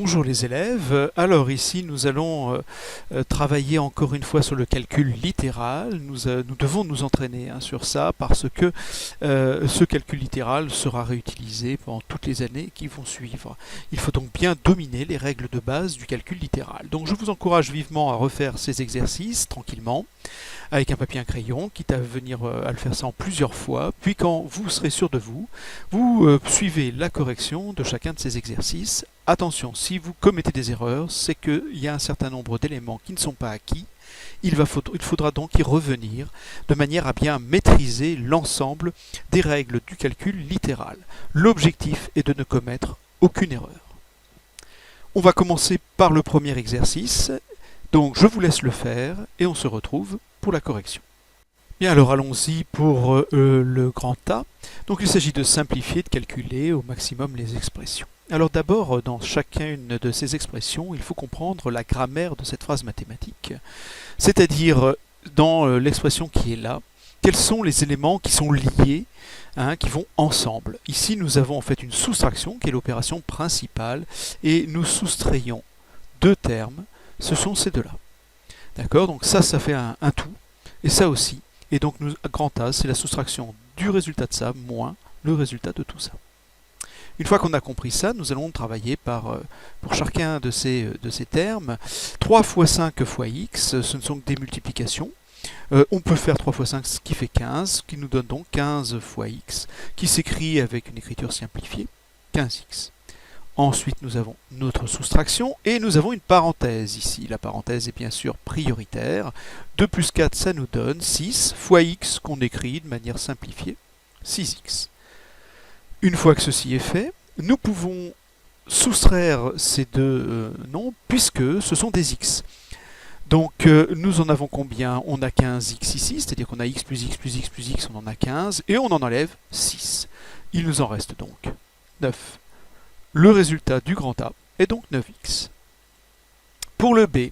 Bonjour les élèves, alors ici nous allons travailler encore une fois sur le calcul littéral. Nous devons nous entraîner sur ça parce que ce calcul littéral sera réutilisé pendant toutes les années qui vont suivre. Il faut donc bien dominer les règles de base du calcul littéral. Donc je vous encourage vivement à refaire ces exercices tranquillement avec un papier et un crayon, quitte à venir à le faire ça en plusieurs fois. Puis quand vous serez sûr de vous, vous suivez la correction de chacun de ces exercices. Attention, si vous commettez des erreurs, c'est qu'il y a un certain nombre d'éléments qui ne sont pas acquis. Il faudra donc y revenir de manière à bien maîtriser l'ensemble des règles du calcul littéral. L'objectif est de ne commettre aucune erreur. On va commencer par le premier exercice. Donc je vous laisse le faire et on se retrouve pour la correction. Bien, alors allons-y pour le grand A. Donc il s'agit de simplifier, de calculer au maximum les expressions. Alors d'abord, dans chacune de ces expressions, il faut comprendre la grammaire de cette phrase mathématique, c'est-à-dire dans l'expression qui est là, quels sont les éléments qui sont liés, qui vont ensemble. Ici, nous avons en fait une soustraction qui est l'opération principale et nous soustrayons deux termes, ce sont ces deux-là. D'accord? Donc ça fait un tout, et ça aussi. Et donc grand A, c'est la soustraction du résultat de ça moins le résultat de tout ça. Une fois qu'on a compris ça, nous allons travailler pour chacun de ces termes. 3 fois 5 fois x, ce ne sont que des multiplications. On peut faire 3 fois 5, ce qui fait 15, qui nous donne donc 15 fois x, qui s'écrit avec une écriture simplifiée, 15x. Ensuite, nous avons notre soustraction et nous avons une parenthèse ici. La parenthèse est bien sûr prioritaire. 2 plus 4, ça nous donne 6 fois x qu'on écrit de manière simplifiée, 6x. Une fois que ceci est fait, nous pouvons soustraire ces deux nombres puisque ce sont des x. Donc nous en avons combien? On a 15x ici, c'est-à-dire qu'on a x plus x plus x plus x, on en a 15, et on en enlève 6. Il nous en reste donc 9. Le résultat du grand A est donc 9x. Pour le B,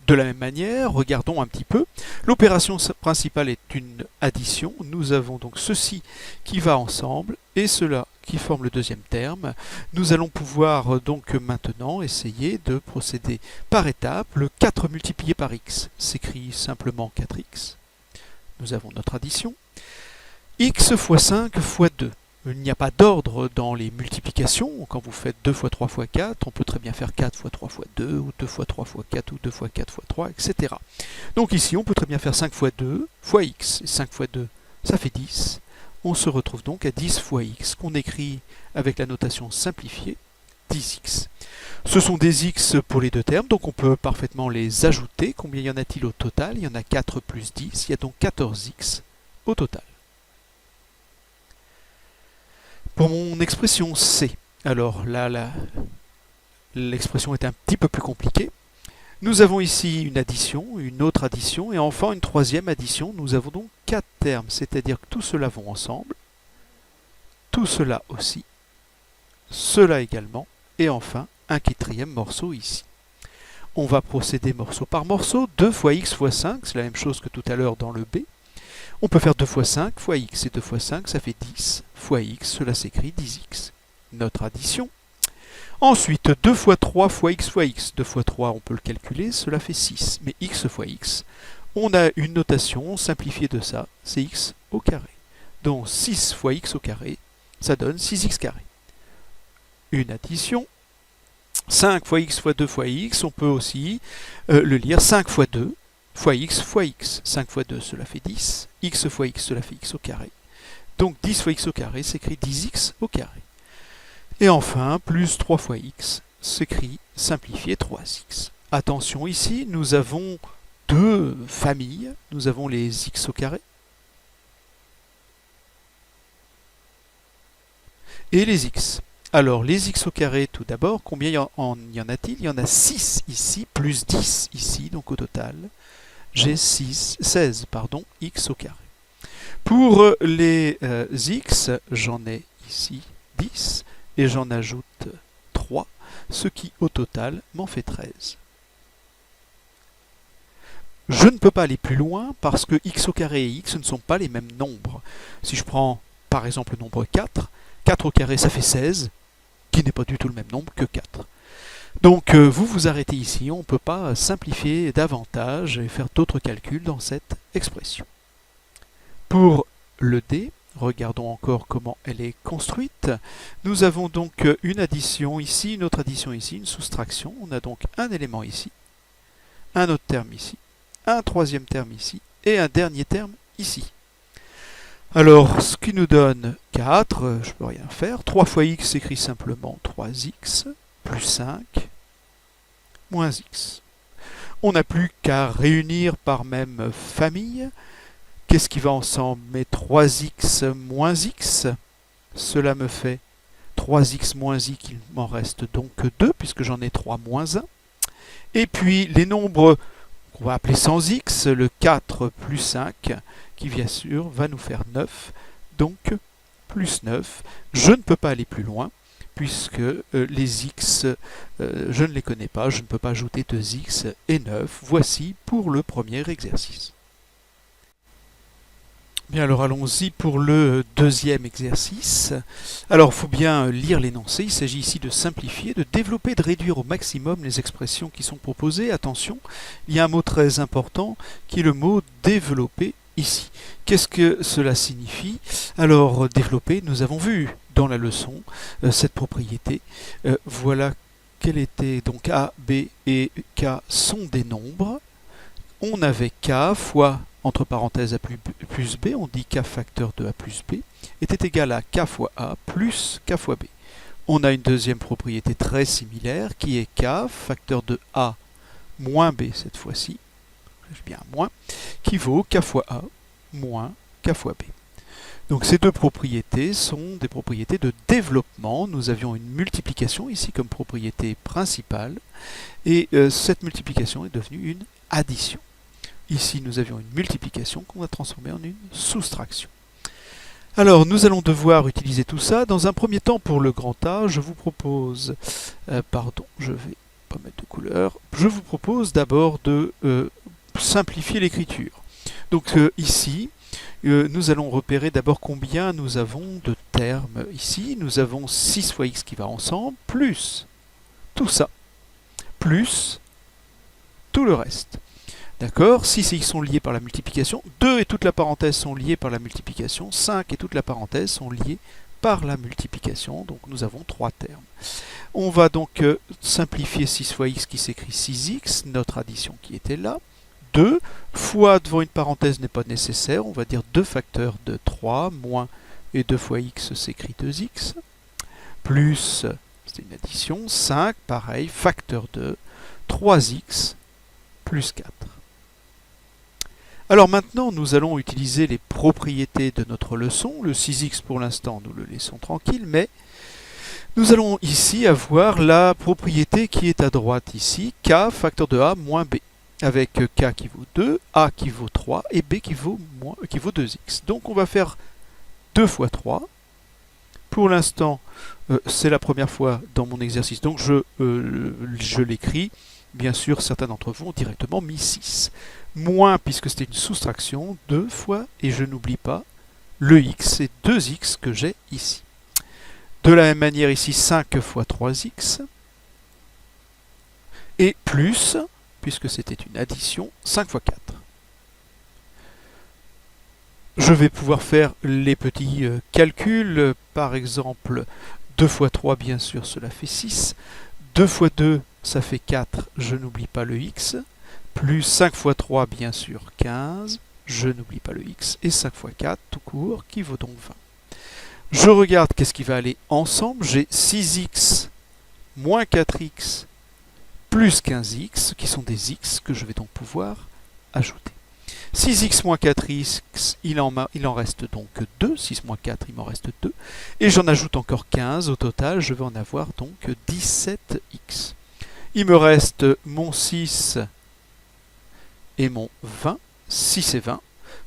de la même manière, regardons un petit peu. L'opération principale est une addition. Nous avons donc ceci qui va ensemble et cela qui forme le deuxième terme. Nous allons pouvoir donc maintenant essayer de procéder par étapes. Le 4 multiplié par x s'écrit simplement 4x. Nous avons notre addition. X fois 5 fois 2. Il n'y a pas d'ordre dans les multiplications. Quand vous faites 2 fois 3 fois 4, on peut très bien faire 4 fois 3 fois 2, ou 2 fois 3 fois 4, ou 2 fois 4 fois 3, etc. Donc ici, on peut très bien faire 5 fois 2 fois x. Et 5 fois 2, ça fait 10. On se retrouve donc à 10 fois x, qu'on écrit avec la notation simplifiée, 10x. Ce sont des x pour les deux termes, donc on peut parfaitement les ajouter. Combien y en a-t-il au total? Il y en a 4 plus 10, il y a donc 14x au total. Pour mon expression C, alors là, l'expression est un petit peu plus compliquée. Nous avons ici une addition, une autre addition, et enfin une troisième addition. Nous avons donc 4 termes, c'est-à-dire que tout cela vont ensemble, tout cela aussi, cela également, et enfin un quatrième morceau ici. On va procéder morceau par morceau. 2 fois x fois 5, c'est la même chose que tout à l'heure dans le B. On peut faire 2 fois 5 fois x, et 2 fois 5, ça fait 10 fois x, cela s'écrit 10x. Notre addition. Ensuite, 2 fois 3 fois x fois x. 2 fois 3, on peut le calculer, cela fait 6. Mais x fois x, on a une notation simplifiée de ça, c'est x au carré. Donc 6 fois x au carré, ça donne 6x carré. Une addition. 5 fois x fois 2 fois x, on peut aussi le lire 5 fois 2 fois x fois x. 5 fois 2, cela fait 10. X fois x, cela fait x au carré. Donc 10 fois x au carré s'écrit 10x au carré. Et enfin, plus 3 fois x s'écrit simplifié 3x. Attention ici, nous avons deux familles. Nous avons les x au carré et les x. Alors, les x au carré, tout d'abord, combien y en a-t-il? Il y en a 6 ici, plus 10 ici, donc au total, j'ai 16 x au carré. Pour les x, j'en ai ici 10, et j'en ajoute 3, ce qui au total m'en fait 13. Je ne peux pas aller plus loin parce que x au carré et x ne sont pas les mêmes nombres. Si je prends par exemple le nombre 4, 4 au carré ça fait 16, qui n'est pas du tout le même nombre que 4. Donc vous vous arrêtez ici, on ne peut pas simplifier davantage et faire d'autres calculs dans cette expression. Pour le D, regardons encore comment elle est construite. Nous avons donc une addition ici, une autre addition ici, une soustraction. On a donc un élément ici, un autre terme ici, un troisième terme ici et un dernier terme ici. Alors, ce qui nous donne 4, je ne peux rien faire. 3 fois x s'écrit simplement 3x plus 5 moins x. On n'a plus qu'à réunir par même famille. Qu'est-ce qui va ensemble? Mais 3x moins x, cela me fait 3x moins x, il m'en reste donc 2, puisque j'en ai 3 moins 1. Et puis les nombres qu'on va appeler sans x, le 4 plus 5, qui bien sûr va nous faire 9, donc plus 9. Je ne peux pas aller plus loin, puisque les x, je ne les connais pas, je ne peux pas ajouter 2x et 9. Voici pour le premier exercice. Bien, alors allons-y pour le deuxième exercice. Alors, il faut bien lire l'énoncé. Il s'agit ici de simplifier, de développer, de réduire au maximum les expressions qui sont proposées. Attention, il y a un mot très important qui est le mot développer ici. Qu'est-ce que cela signifie? Alors, développer, nous avons vu dans la leçon cette propriété. Voilà quelle était donc A, B et K sont des nombres. On avait K fois entre parenthèses A plus B, on dit K facteur de A plus B, était égal à K fois A plus K fois B. On a une deuxième propriété très similaire qui est K facteur de A moins B cette fois-ci, bien moins, qui vaut K fois A moins K fois B. Donc ces deux propriétés sont des propriétés de développement. Nous avions une multiplication ici comme propriété principale, et cette multiplication est devenue une addition. Ici, nous avions une multiplication qu'on va transformer en une soustraction. Alors, nous allons devoir utiliser tout ça. Dans un premier temps, pour le grand A, je vous propose... pardon, je vais pas mettre de couleur. Je vous propose d'abord de simplifier l'écriture. Donc ici, nous allons repérer d'abord combien nous avons de termes ici. Nous avons 6 fois x qui va ensemble, plus tout ça, plus tout le reste. D'accord? 6 et x sont liés par la multiplication, 2 et toute la parenthèse sont liés par la multiplication, 5 et toute la parenthèse sont liés par la multiplication, donc nous avons 3 termes. On va donc simplifier 6 fois x qui s'écrit 6x, notre addition qui était là. 2 fois devant une parenthèse n'est pas nécessaire, on va dire 2 facteurs de 3, moins, et 2 fois x s'écrit 2x, plus, c'est une addition, 5, pareil, facteur de 3x, plus 4. Alors maintenant, nous allons utiliser les propriétés de notre leçon. Le 6x, pour l'instant, nous le laissons tranquille, mais nous allons ici avoir la propriété qui est à droite ici, k facteur de a moins b, avec k qui vaut 2, a qui vaut 3 et b qui vaut 2x. Donc on va faire 2 fois 3. Pour l'instant, c'est la première fois dans mon exercice, donc je l'écris. Bien sûr, certains d'entre vous ont directement mis 6. Moins, puisque c'était une soustraction, 2 fois, et je n'oublie pas, le x, c'est 2x que j'ai ici. De la même manière, ici, 5 fois 3x, et plus, puisque c'était une addition, 5 fois 4. Je vais pouvoir faire les petits calculs, par exemple, 2 fois 3, bien sûr, cela fait 6. 2 fois 2, ça fait 4, je n'oublie pas le x, plus 5 fois 3, bien sûr, 15, je n'oublie pas le x, et 5 fois 4, tout court, qui vaut donc 20. Je regarde qu'est-ce qui va aller ensemble, j'ai 6x moins 4x plus 15x, qui sont des x que je vais donc pouvoir ajouter. 6x moins 4x, il en reste donc 2, 6 moins 4, il m'en reste 2, et j'en ajoute encore 15, au total, je vais en avoir donc 17x. Il me reste mon 6 et mon 20, 6 et 20,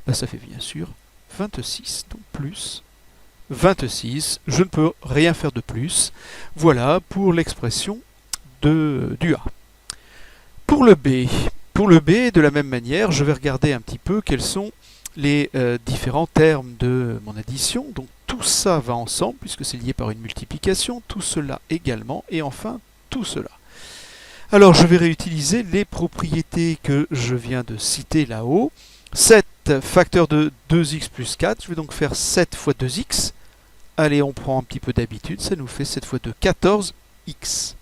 ben ça fait bien sûr 26, donc plus 26, je ne peux rien faire de plus. Voilà pour l'expression du A. Pour le B, de la même manière, je vais regarder un petit peu quels sont les différents termes de mon addition. Donc tout ça va ensemble, puisque c'est lié par une multiplication, tout cela également, et enfin tout cela. Alors je vais réutiliser les propriétés que je viens de citer là-haut. 7 facteur de 2x plus 4, je vais donc faire 7 fois 2x. Allez, on prend un petit peu d'habitude, ça nous fait 7 fois 2, 14x.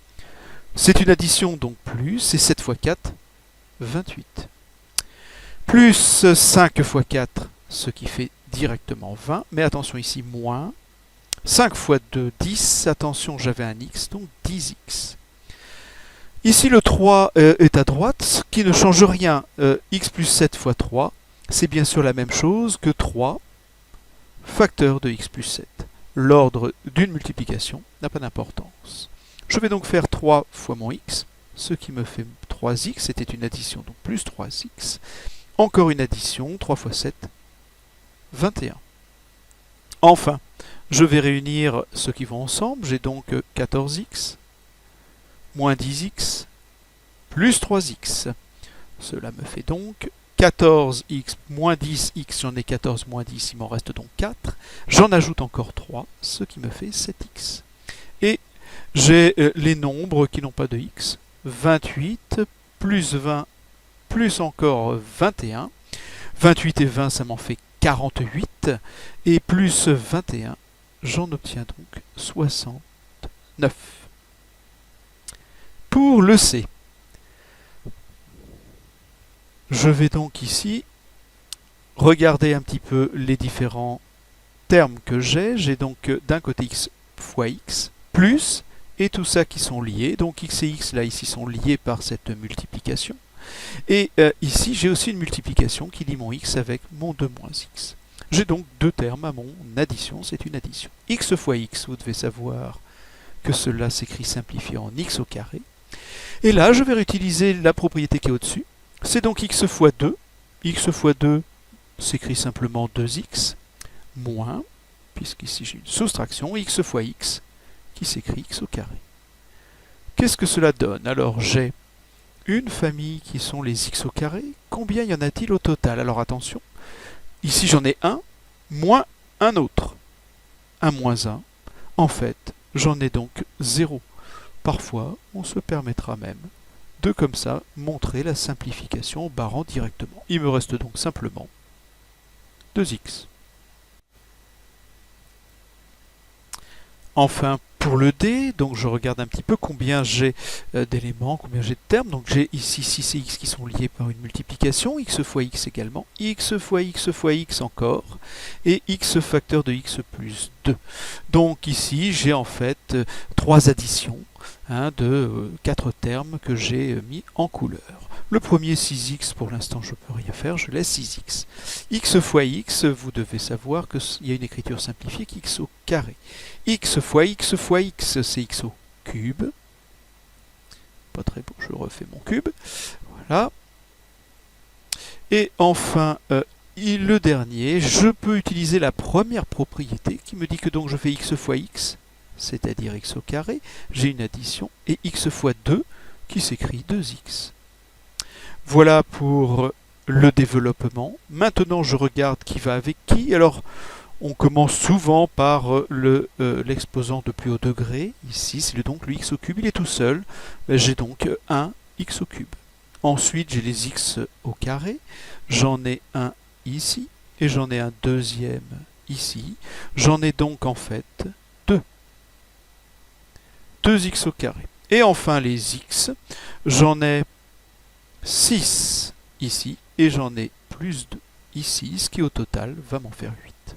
C'est une addition, donc plus, et 7 fois 4, 28. Plus 5 fois 4, ce qui fait directement 20, mais attention ici, moins. 5 fois 2, 10, attention, j'avais un x, donc 10x. Ici, le 3 est à droite, ce qui ne change rien. X plus 7 fois 3, c'est bien sûr la même chose que 3 facteur de x plus 7. L'ordre d'une multiplication n'a pas d'importance. Je vais donc faire 3 fois mon x, ce qui me fait 3x, c'était une addition, donc plus 3x. Encore une addition, 3 fois 7, 21. Enfin, je vais réunir ceux qui vont ensemble, j'ai donc 14x, moins 10x, plus 3x. Cela me fait donc 14x moins 10x, j'en ai 14 moins 10, il m'en reste donc 4. J'en ajoute encore 3, ce qui me fait 7x. Et j'ai les nombres qui n'ont pas de x. 28 plus 20 plus encore 21. 28 et 20, ça m'en fait 48. Et plus 21, j'en obtiens donc 69. Pour le C, je vais donc ici regarder un petit peu les différents termes que j'ai. J'ai donc d'un côté x fois x, plus, et tout ça qui sont liés. Donc x et x, là, ici, sont liés par cette multiplication. Et ici, j'ai aussi une multiplication qui lie mon x avec mon 2 moins x. J'ai donc deux termes à mon addition, c'est une addition. X fois x, vous devez savoir que cela s'écrit simplifié en x au carré. Et là, je vais réutiliser la propriété qui est au-dessus. C'est donc x fois 2. X fois 2 s'écrit simplement 2x, moins, puisqu'ici j'ai une soustraction, x fois x, qui s'écrit x au carré. Qu'est-ce que cela donne? Alors j'ai une famille qui sont les x au carré. Combien y en a-t-il au total? Alors attention, ici j'en ai un, moins un autre. 1 moins 1. En fait, j'en ai donc 0. Parfois, on se permettra même de, comme ça, montrer la simplification en barrant directement. Il me reste donc simplement 2x. Enfin, pour le D, donc je regarde un petit peu combien j'ai d'éléments, combien j'ai de termes. Donc j'ai ici 6 et x qui sont liés par une multiplication, x fois x également, x fois x encore, et x facteur de x plus 2. Donc ici, j'ai en fait 3 additions de 4 termes que j'ai mis en couleur. Le premier 6x, pour l'instant je ne peux rien faire, je laisse 6x. X fois x, vous devez savoir qu'il y a une écriture simplifiée qui est x au carré. X fois x, c'est x au cube. Pas très beau, je refais mon cube. Voilà. Et enfin, le dernier, je peux utiliser la première propriété qui me dit que donc je fais x fois x, c'est-à-dire x au carré. J'ai une addition, et x fois 2 qui s'écrit 2x. Voilà pour le développement. Maintenant, je regarde qui va avec qui. Alors, on commence souvent par l'exposant de plus haut degré. Ici, c'est donc le x au cube, il est tout seul. J'ai donc un x au cube. Ensuite, j'ai les x au carré. J'en ai un ici, et j'en ai un deuxième ici. J'en ai donc en fait 2. 2x au carré. Et enfin, les x, j'en ai 6 ici, et j'en ai plus 2 ici, ce qui au total va m'en faire 8.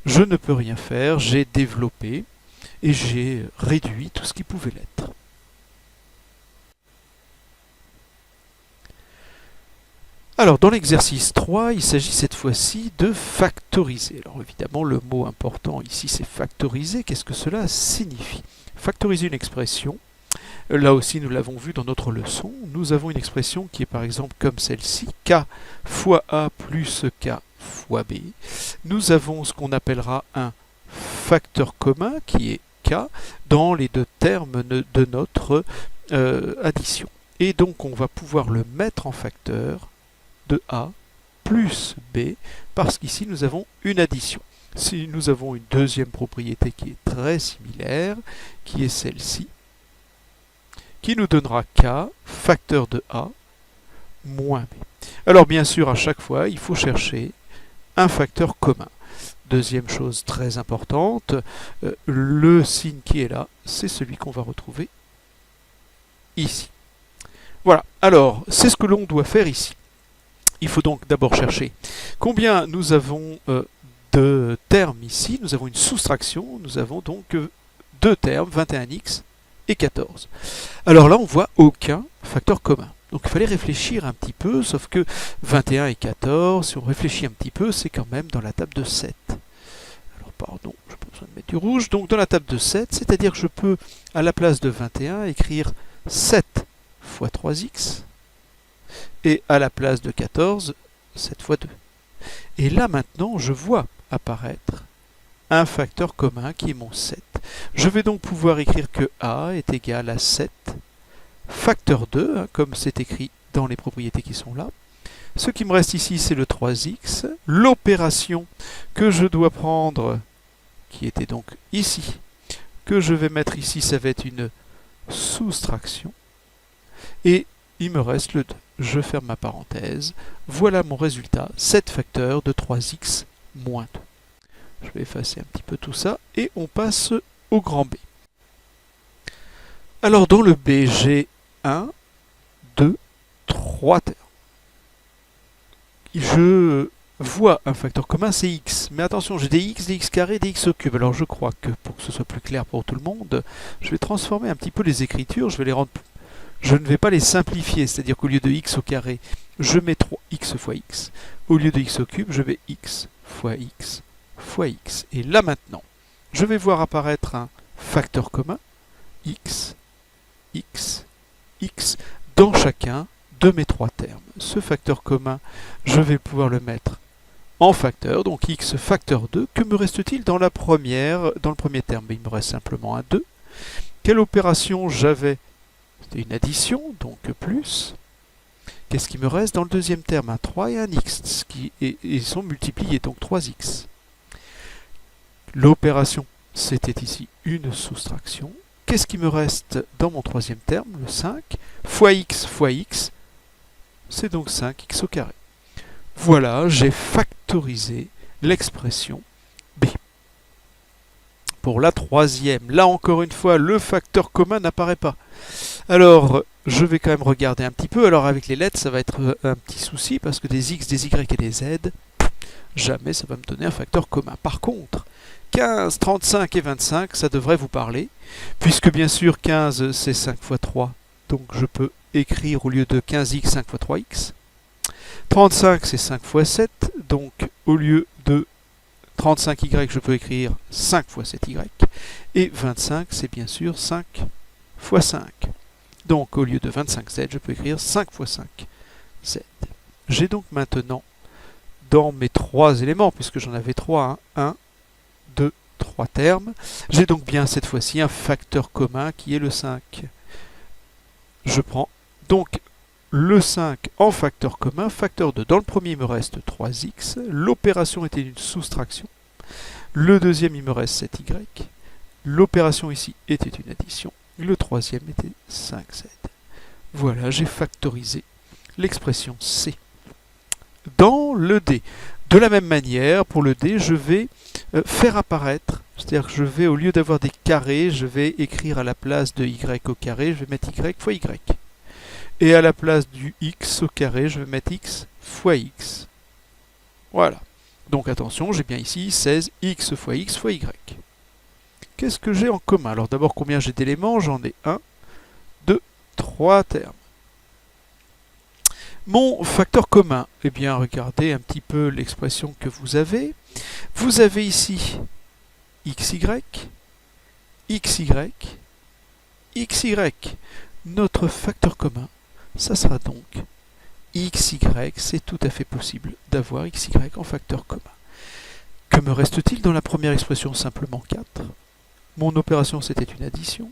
Je ne peux rien faire, j'ai développé et j'ai réduit tout ce qui pouvait l'être. Alors, dans l'exercice 3, il s'agit cette fois-ci de factoriser. Alors évidemment, le mot important ici, c'est factoriser. Qu'est-ce que cela signifie? Factoriser une expression. Là aussi, nous l'avons vu dans notre leçon. Nous avons une expression qui est par exemple comme celle-ci, k fois a plus k fois b. Nous avons ce qu'on appellera un facteur commun qui est k dans les deux termes de notre addition. Et donc, on va pouvoir le mettre en facteur de a plus b, parce qu'ici, nous avons une addition. Si nous avons une deuxième propriété qui est très similaire, qui est celle-ci, qui nous donnera k, facteur de a, moins b. Alors bien sûr, à chaque fois, il faut chercher un facteur commun. Deuxième chose très importante, le signe qui est là, c'est celui qu'on va retrouver ici. Voilà, alors c'est ce que l'on doit faire ici. Il faut donc d'abord chercher combien nous avons de termes ici. Nous avons une soustraction, nous avons donc deux termes, 21x et 14. Alors là, on voit aucun facteur commun. Donc il fallait réfléchir un petit peu, sauf que 21 et 14, si on réfléchit un petit peu, c'est quand même dans la table de 7. Alors pardon, je n'ai pas besoin de mettre du rouge. Donc dans la table de 7, c'est-à-dire que je peux, à la place de 21, écrire 7 fois 3x, et à la place de 14, 7 fois 2. Et là maintenant, je vois apparaître un facteur commun qui est mon 7. Je vais donc pouvoir écrire que a est égal à 7 facteur 2, hein, comme c'est écrit dans les propriétés qui sont là. Ce qui me reste ici, c'est le 3x. L'opération que je dois prendre, qui était donc ici, que je vais mettre ici, ça va être une soustraction. Et il me reste le 2. Je ferme ma parenthèse. Voilà mon résultat, 7 facteurs de 3x moins 2. Je vais effacer un petit peu tout ça et on passe au grand B. Alors dans le B, j'ai 1, 2, 3 termes. Je vois un facteur commun, c'est x. Mais attention, j'ai des x carrés, des x au cube. Alors je crois que pour que ce soit plus clair pour tout le monde, je vais transformer un petit peu les écritures. Je vais les rendre plus... Je ne vais pas les simplifier, c'est-à-dire qu'au lieu de x au carré, je mets 3x fois x. Au lieu de x au cube, je vais x fois x fois x. Et là maintenant, je vais voir apparaître un facteur commun, x, x, x, dans chacun de mes trois termes. Ce facteur commun, je vais pouvoir le mettre en facteur, donc x facteur 2. Que me reste-t-il dans le premier terme? Il me reste simplement un 2. Quelle opération j'avais? C'était une addition, donc plus. Qu'est-ce qui me reste dans le deuxième terme? Un 3 et un x, ils sont multipliés, donc 3x. L'opération, c'était ici une soustraction. Qu'est-ce qui me reste dans mon troisième terme? Le 5 fois x, c'est donc 5x au carré. Voilà, j'ai factorisé l'expression b. Pour la troisième, là encore une fois, le facteur commun n'apparaît pas. Alors, je vais quand même regarder un petit peu. Alors avec les lettres, ça va être un petit souci, parce que des x, des y et des z, jamais ça va me donner un facteur commun. Par contre, 15, 35 et 25, ça devrait vous parler, puisque bien sûr 15 c'est 5 fois 3, donc je peux écrire au lieu de 15x, 5 fois 3x. 35 c'est 5 fois 7, donc au lieu de 35y, je peux écrire 5 fois 7y. Et 25 c'est bien sûr 5 fois 5. Donc au lieu de 25z, je peux écrire 5 fois 5z. J'ai donc maintenant, dans mes trois éléments, puisque j'en avais trois, 1, 2, 3 termes, j'ai donc bien cette fois-ci un facteur commun qui est le 5. Je prends donc le 5 en facteur commun, facteur 2. Dans le premier, il me reste 3x. L'opération était une soustraction. Le deuxième, il me reste 7y. L'opération ici était une addition. Le troisième était 5z. Voilà, j'ai factorisé l'expression C. Dans le D, de la même manière, pour le D, je vais faire apparaître, c'est-à-dire que je vais, au lieu d'avoir des carrés, je vais écrire à la place de y au carré, je vais mettre y fois y. Et à la place du x au carré, je vais mettre x fois x. Voilà. Donc attention, j'ai bien ici 16x fois y. Qu'est-ce que j'ai en commun? Alors d'abord, combien j'ai d'éléments? J'en ai 1, 2, 3 termes. Mon facteur commun, eh bien regardez un petit peu l'expression que vous avez. Vous avez ici xy, xy, xy. Notre facteur commun, ça sera donc xy. C'est tout à fait possible d'avoir xy en facteur commun. Que me reste-t-il dans la première expression? Simplement 4. Mon opération, c'était une addition.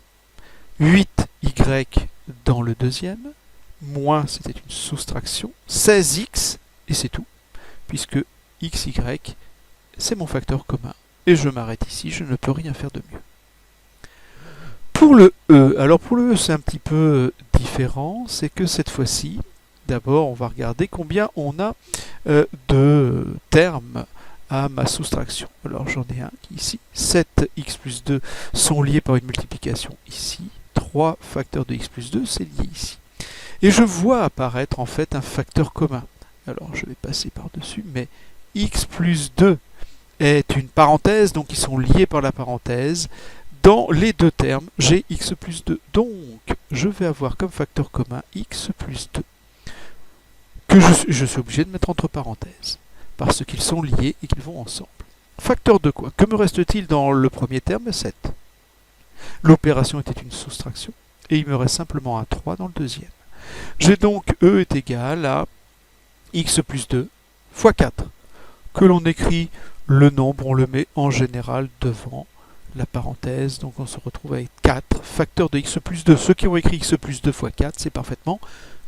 8y dans le deuxième. Moins, c'était une soustraction. 16x, et c'est tout, puisque xy, c'est mon facteur commun. Et je m'arrête ici, je ne peux rien faire de mieux. Pour le E, alors pour le E c'est un petit peu différent, c'est que cette fois-ci, d'abord on va regarder combien on a de termes à ma soustraction. Alors j'en ai un qui ici, 7x plus 2 sont liés par une multiplication ici, 3 facteurs de x plus 2 c'est lié ici. Et je vois apparaître en fait un facteur commun. Alors je vais passer par-dessus, mais x plus 2 est une parenthèse, donc ils sont liés par la parenthèse. Dans les deux termes, j'ai x plus 2. Donc, je vais avoir comme facteur commun x plus 2, que je suis obligé de mettre entre parenthèses, parce qu'ils sont liés et qu'ils vont ensemble. Facteur de quoi? Que me reste-t-il dans le premier terme? 7. L'opération était une soustraction, et il me reste simplement un 3 dans le deuxième. J'ai donc E est égal à x plus 2 fois 4, que l'on écrit le nombre, on le met en général devant la parenthèse, donc on se retrouve avec 4 facteurs de x plus 2. Ceux qui ont écrit x plus 2 fois 4, c'est parfaitement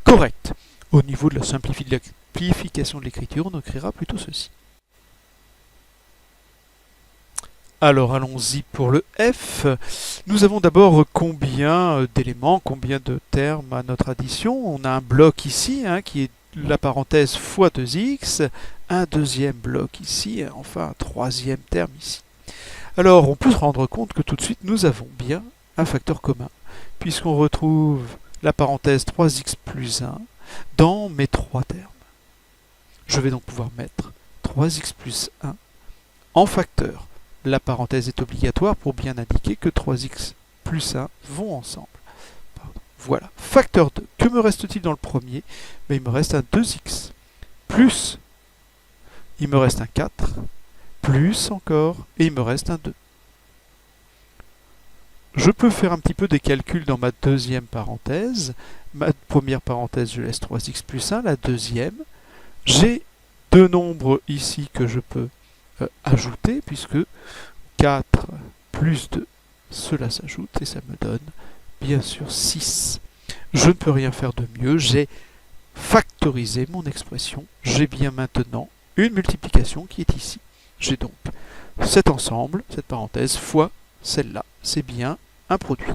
correct. Au niveau de la simplification de l'écriture, on écrira plutôt ceci. Alors allons-y pour le F. Nous avons d'abord combien d'éléments, combien de termes à notre addition. On a un bloc ici qui est la parenthèse fois 2x, un deuxième bloc ici, enfin un troisième terme ici. Alors on peut se rendre compte que tout de suite nous avons bien un facteur commun, puisqu'on retrouve la parenthèse 3x plus 1 dans mes trois termes. Je vais donc pouvoir mettre 3x plus 1 en facteur. La parenthèse est obligatoire pour bien indiquer que 3x plus 1 vont ensemble. Voilà, facteur 2. Que me reste-t-il dans le premier? Il me reste un 2x, plus, il me reste un 4, plus encore, et il me reste un 2. Je peux faire un petit peu des calculs dans ma deuxième parenthèse. Ma première parenthèse, je laisse 3x plus 1, la deuxième. J'ai deux nombres ici que je peux ajouter, puisque 4 plus 2, cela s'ajoute, et ça me donne bien sûr 6. Je ne peux rien faire de mieux, j'ai factorisé mon expression, j'ai bien maintenant une multiplication qui est ici. J'ai donc cet ensemble, cette parenthèse, fois celle-là, c'est bien un produit.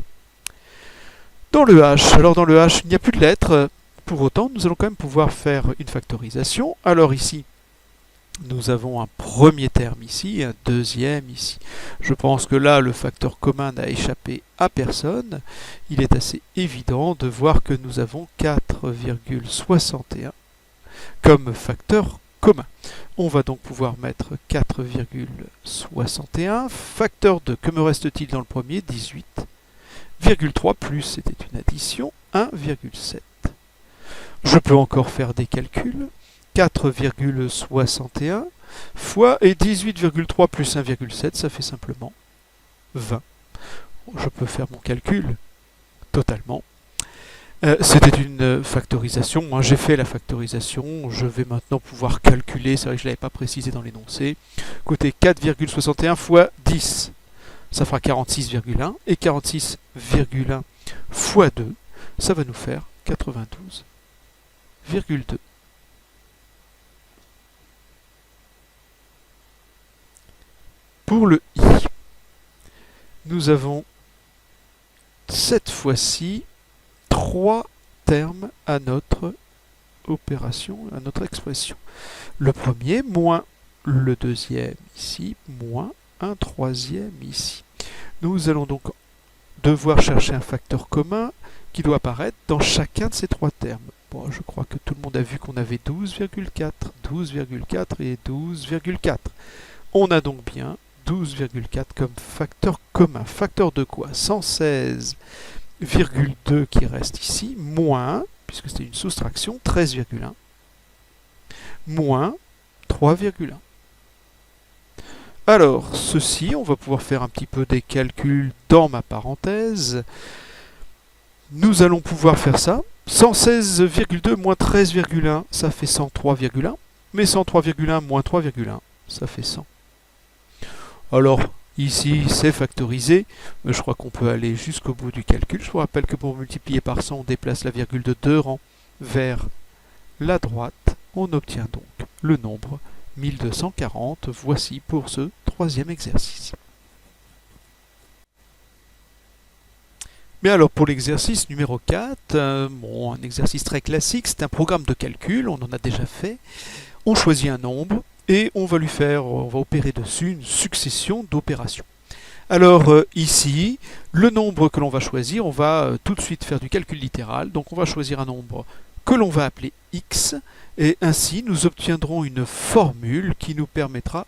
Dans le H, alors dans le H, il n'y a plus de lettres, pour autant, nous allons quand même pouvoir faire une factorisation. Alors ici, nous avons un premier terme ici, un deuxième ici. Je pense que là, le facteur commun n'a échappé à personne. Il est assez évident de voir que nous avons 4,61 comme facteur commun. On va donc pouvoir mettre 4,61. Facteur de, que me reste-t-il dans le premier? 18,3 plus, c'était une addition, 1,7. Je peux encore faire des calculs. 4,61 fois et 18,3 plus 1,7, ça fait simplement 20. Je peux faire mon calcul totalement. C'était une factorisation. J'ai fait la factorisation. Je vais maintenant pouvoir calculer. C'est vrai que je ne l'avais pas précisé dans l'énoncé. Côté 4,61 fois 10, ça fera 46,1. Et 46,1 fois 2, ça va nous faire 92,2. Pour le I, nous avons cette fois-ci 3 termes à notre opération, à notre expression. Le premier, moins le deuxième ici, moins un troisième ici. Nous allons donc devoir chercher un facteur commun qui doit apparaître dans chacun de ces 3 termes. Bon, je crois que tout le monde a vu qu'on avait 12,4, 12,4 et 12,4. On a donc bien 12,4 comme facteur commun. Facteur de quoi? 116,2 qui reste ici, moins, puisque c'était une soustraction, 13,1, moins 3,1. Alors, ceci, on va pouvoir faire un petit peu des calculs dans ma parenthèse. Nous allons pouvoir faire ça. 116,2 moins 13,1, ça fait 103,1. Mais 103,1 moins 3,1, ça fait 100. Alors, ici, c'est factorisé. Je crois qu'on peut aller jusqu'au bout du calcul. Je vous rappelle que pour multiplier par 100, on déplace la virgule de 2 rangs vers la droite. On obtient donc le nombre 1240. Voici pour ce troisième exercice. Mais alors pour l'exercice numéro 4, bon, un exercice très classique, c'est un programme de calcul, on en a déjà fait. On choisit un nombre et on va opérer dessus une succession d'opérations. Alors ici, le nombre que l'on va choisir, on va tout de suite faire du calcul littéral. Donc on va choisir un nombre que l'on va appeler x, et ainsi nous obtiendrons une formule qui nous permettra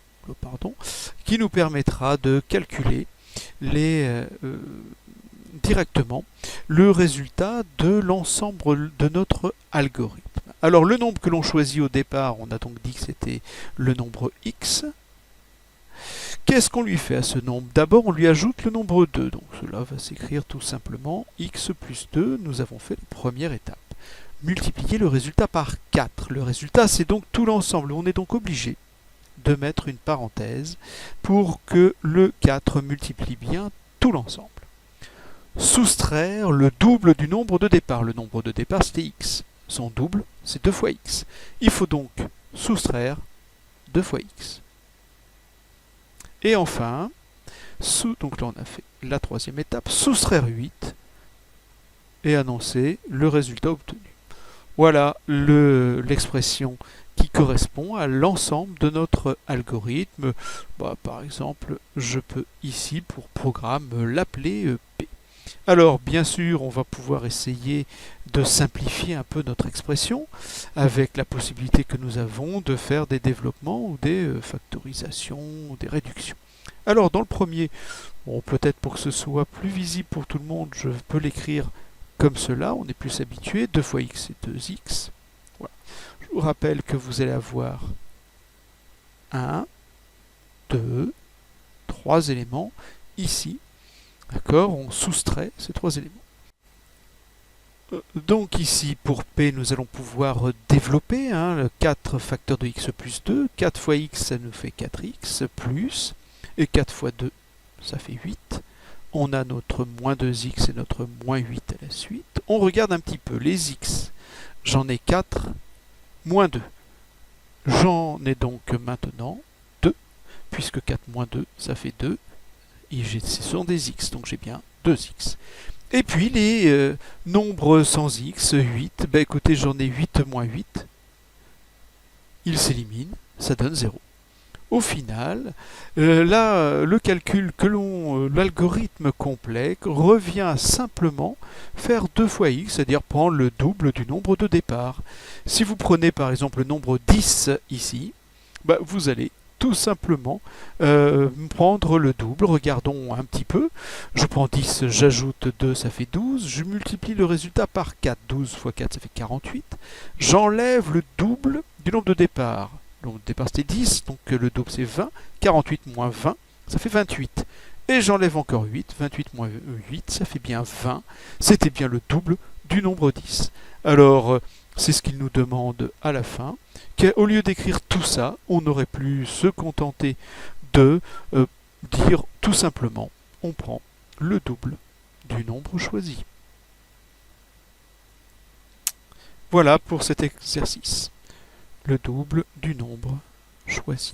de calculer directement le résultat de l'ensemble de notre algorithme. Alors le nombre que l'on choisit au départ, on a donc dit que c'était le nombre x. Qu'est-ce qu'on lui fait à ce nombre? D'abord, on lui ajoute le nombre 2. Donc cela va s'écrire tout simplement x plus 2. Nous avons fait la première étape. Multiplier le résultat par 4. Le résultat, c'est donc tout l'ensemble. On est donc obligé de mettre une parenthèse pour que le 4 multiplie bien tout l'ensemble. Soustraire le double du nombre de départ. Le nombre de départ, c'était x. Son double, c'est 2 fois x. Il faut donc soustraire 2 fois x. Et enfin, donc là on a fait la troisième étape, soustraire 8 et annoncer le résultat obtenu. Voilà l'expression qui correspond à l'ensemble de notre algorithme. Par exemple, je peux ici, pour programme, l'appeler P. Alors, bien sûr, on va pouvoir essayer de simplifier un peu notre expression avec la possibilité que nous avons de faire des développements ou des factorisations ou des réductions. Alors, dans le premier, bon, peut-être pour que ce soit plus visible pour tout le monde, je peux l'écrire comme cela. On est plus habitué. 2 fois x, c'est 2x. Voilà. Je vous rappelle que vous allez avoir 1, 2, 3 éléments ici. D'accord, on soustrait ces 3 éléments. Donc ici, pour P, nous allons pouvoir développer 4 facteurs de x plus 2. 4 fois x, ça nous fait 4x plus. Et 4 fois 2, ça fait 8. On a notre moins 2x et notre moins 8 à la suite. On regarde un petit peu les x. J'en ai 4, moins 2. J'en ai donc maintenant 2, puisque 4 moins 2, ça fait 2. Et ce sont des x, donc j'ai bien 2x. Et puis les nombres sans x, 8, écoutez, j'en ai 8 moins 8. Ils s'éliminent, ça donne 0. Au final, le calcul l'algorithme complet revient à simplement faire 2 fois x, c'est-à-dire prendre le double du nombre de départ. Si vous prenez par exemple le nombre 10 ici, vous allez tout simplement prendre le double. Regardons un petit peu. Je prends 10, j'ajoute 2, ça fait 12. Je multiplie le résultat par 4. 12 fois 4, ça fait 48. J'enlève le double du nombre de départ. Le nombre de départ, c'était 10, donc le double, c'est 20. 48 moins 20, ça fait 28. Et j'enlève encore 8. 28 moins 8, ça fait bien 20. C'était bien le double du nombre 10. Alors, c'est ce qu'il nous demande à la fin. Au lieu d'écrire tout ça, on aurait pu se contenter de dire tout simplement, on prend le double du nombre choisi. Voilà pour cet exercice. Le double du nombre choisi.